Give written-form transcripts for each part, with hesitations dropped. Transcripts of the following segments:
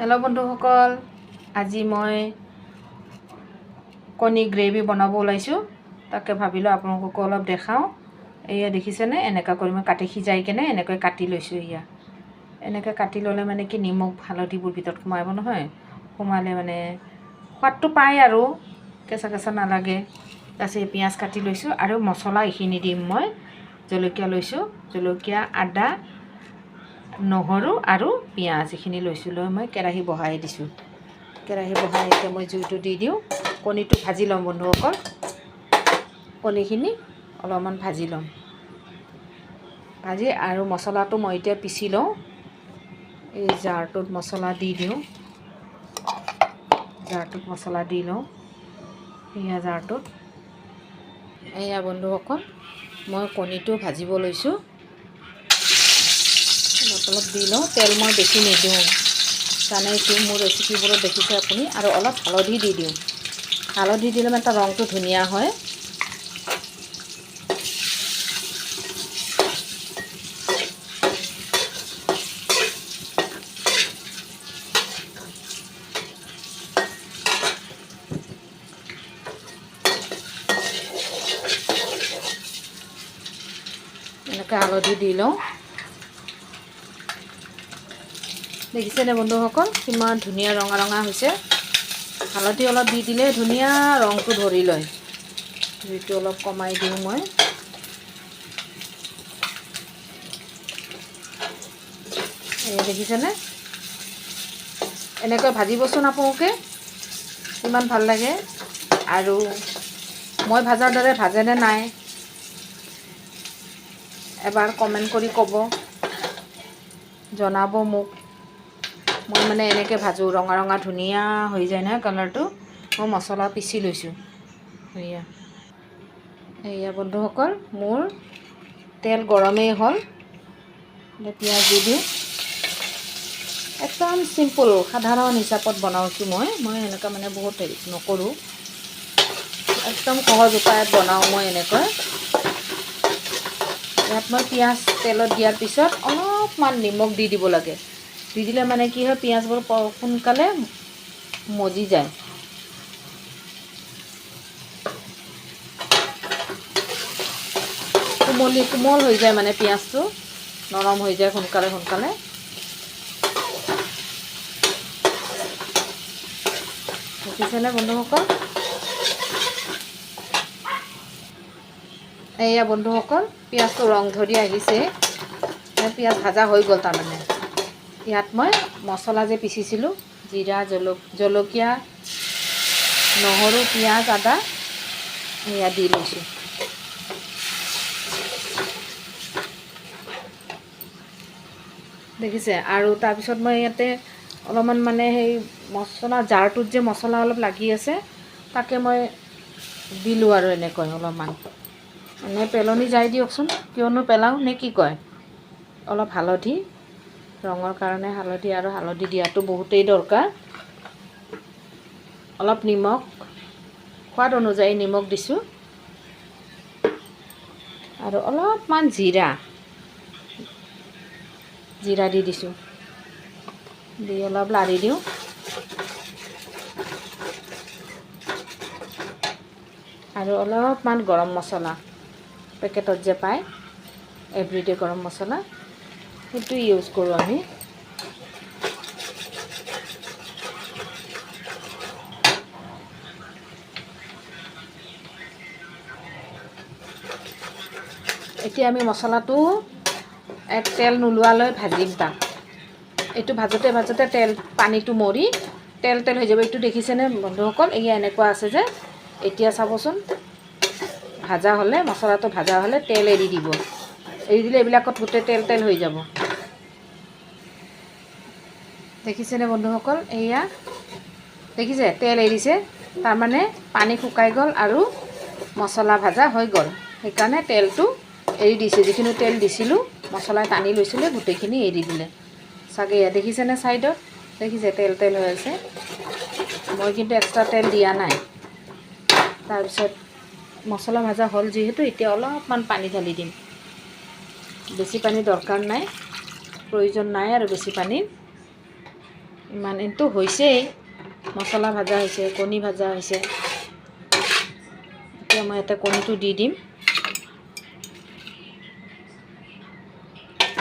Hello' বন্ধুসকল, আজি মই কণী গ্ৰেভি বনাব ওলাইছোঁ। তাকে ভাবিলোঁ আপোনালোককো অলপ দেখাওঁ। এয়া দেখিছেনে, এনেকুৱা কৰি মই কাটি সিজাই কেনে এনেকৈ কাটি লৈছোঁ। এয়া এনেকৈ কাটি ল'লে মানে কি নিমখ হালধিবোৰ ভিতৰত সোমাব নহয়, সোমালে মানে সোৱাদটো পায় আৰু কেঁচা কেঁচা নালাগে। তাৰপিছত পিঁয়াজ কাটি লৈছোঁ আৰু মছলা এইখিনি দিম মই। জলকীয়া লৈছোঁ, জলকীয়া, আদা, নহৰু আৰু পিঁয়াজ এইখিনি লৈছোঁ। লৈ মই কেৰাহী বহাই দিছোঁ। কেৰাহী বহাই এতিয়া মই জুইটো দি দিওঁ। কণীটো ভাজি ল'ম বন্ধুসকল। কণীখিনি অলপমান ভাজি ল'ম। ভাজি আৰু মছলাটো মই এতিয়া পিচি লওঁ। এই জাৰটোত মছলা দি দিওঁ। জাৰটোত মছলা দি লওঁ। এয়া জাৰটোত। এয়া বন্ধুসকল, মই কণীটো ভাজিব লৈছোঁ। অলপ অলপ দি লওঁ। তেল মই বেছি নিদিওঁ, জানেইতো মোৰ ৰেচিপিবোৰত দেখিছে আপুনি। আৰু অলপ হালধি দি দিওঁ। হালধি দিলে মানে তাৰ ৰংটো ধুনীয়া হয়। এনেকৈ হালধি দি লওঁ। দেখিছেনে বন্ধুসকল, কিমান ধুনীয়া ৰঙা ৰঙা হৈছে। হালধি অলপ দি দিলে ধুনীয়া ৰংটো ধৰি লয়। জুইটো অলপ কমাই দিওঁ মই। এই দেখিছেনে, এনেকৈ ভাজিবচোন আপোনালোকে, কিমান ভাল লাগে। আৰু মই ভাজাৰ দৰে ভাজেনে নাই এবাৰ কমেণ্ট কৰি ক'ব, জনাব মোক। মই মানে এনেকৈ ভাজোঁ, ৰঙা ৰঙা ধুনীয়া হৈ যায় নহয় কালাৰটো। মই মছলা পিচি লৈছোঁ। এয়া বন্ধুসকল, মোৰ তেল গৰমেই হ'ল। পিঁয়াজ দি দিওঁ। একদম চিম্পুল সাধাৰণ হিচাপত বনাওঁছোঁ মই এনেকুৱা মানে বহুত হেৰি নকৰোঁ। একদম সহজ উপায়ত বনাওঁ মই এনেকৈ। ইয়াত মই পিঁয়াজ তেলত দিয়াৰ পিছত অলপমান নিমখ দি দিব লাগে। দি দিলে মানে কি হয়, পিঁয়াজবোৰ সোনকালে মজি যায়। কোমল হৈ যায় মানে পিঁয়াজটো, নৰম হৈ যায় সোনকালে সোনকালে। দেখিছেনে বন্ধুসকল? এয়া বন্ধুসকল, পিঁয়াজটো ৰং ধৰি আহিছে। পিঁয়াজ ভাজা হৈ গ'ল তাৰমানে। ইয়াত মই মছলা যে পিচিছিলোঁ, জিৰা, জলকীয়া, নহৰু, পিঁয়াজ, আদা, এয়া দি লৈছোঁ। দেখিছে? আৰু তাৰপিছত মই ইয়াতে অলপমান মানে সেই মছলা জাৰটোত যে মছলা অলপ লাগি আছে, তাকে মই দিলোঁ আৰু এনেকৈ অলপমান। এনে পেলনি যায় দিয়কচোন, কিয়নো পেলাওঁ নে কি কয়। অলপ হালধি, ৰঙৰ কাৰণে হালধি, আৰু হালধি দিয়াটো বহুতেই দৰকাৰ। অলপ নিমখ, সোৱাদ অনুযায়ী নিমখ দিছোঁ। আৰু অলপমান জিৰা দি দিছোঁ। দি অলপ লাৰি দিওঁ। আৰু অলপমান গৰম মছলা, পেকেটত যে পায় এভৰিডে গৰম মছলা, সেইটো ইউজ কৰোঁ আমি। এতিয়া আমি মছলাটো তেল নোলোৱালৈ ভাজিম তাক। এইটো ভাজোঁতে ভাজোঁতে পানীটো মৰি তেল হৈ যাব। এইটো দেখিছেনে বন্ধুসকল? এয়া এনেকুৱা আছে যে, এতিয়া চাবচোন, ভাজা হ'লে, মছলাটো ভাজা হ'লে তেল এৰি দিব। এৰি দিলে এইবিলাকত গোটেই তেল হৈ যাব। দেখিছেনে বন্ধুসকল? এয়া দেখিছে, তেল এৰিছে, তাৰমানে পানী শুকাই গ'ল আৰু মছলা ভাজা হৈ গ'ল। সেইকাৰণে তেলটো এৰি দিছে। যিখিনি তেল দিছিলোঁ, মছলাই টানি লৈছিলে, গোটেইখিনি এৰি দিলে। চাগে এয়া দেখিছেনে ছাইডত? দেখিছে তেল হৈ আছে। মই কিন্তু এক্সট্ৰা তেল দিয়া নাই। তাৰপিছত মছলা ভাজা হ'ল যিহেতু, এতিয়া অলপমান পানী ঢালি দিম। বেছি পানী দৰকাৰ নাই, প্ৰয়োজন নাই আৰু বেছি পানী। ইমান এইটো হৈছেই, মছলা ভাজা হৈছে, কণী ভাজা হৈছে। এতিয়া মই ইয়াতে কণীটো দি দিম।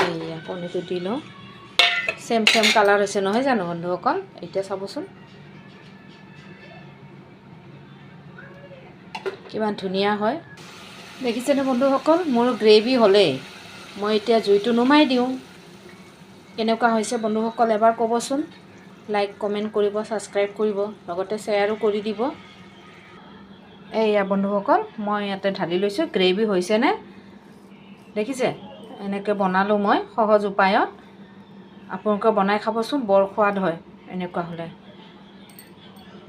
এইয়া কণীটো দি লওঁ। চেম কালাৰ হৈছে নহয় জানো বন্ধুসকল? এতিয়া চাবচোন কিমান ধুনীয়া হয়। দেখিছেনে বন্ধুসকল? মোৰ গ্ৰেভি হ'লেই। মই এতিয়া জুইটো নুমাই দিওঁ। কেনেকুৱা হৈছে বন্ধুসকল এবাৰ ক'বচোন। লাইক কমেণ্ট কৰিব, ছাবস্ক্ৰাইব কৰিব, লগতে শ্বেয়াৰো কৰি দিব। এইয়া বন্ধুসকল মই ইয়াতে ঢালি লৈছোঁ। গ্ৰেভি হৈছেনে দেখিছে? এনেকৈ বনালোঁ মই সহজ উপায়ত। আপোনালোকে বনাই খাবচোন, বৰ সোৱাদ হয় এনেকুৱা হ'লে।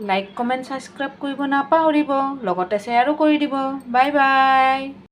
লাইক কমেণ্ট ছাবস্ক্ৰাইব কৰিব নাপাহৰিব, লগতে শ্বেয়াৰো কৰি দিব। Bye bye.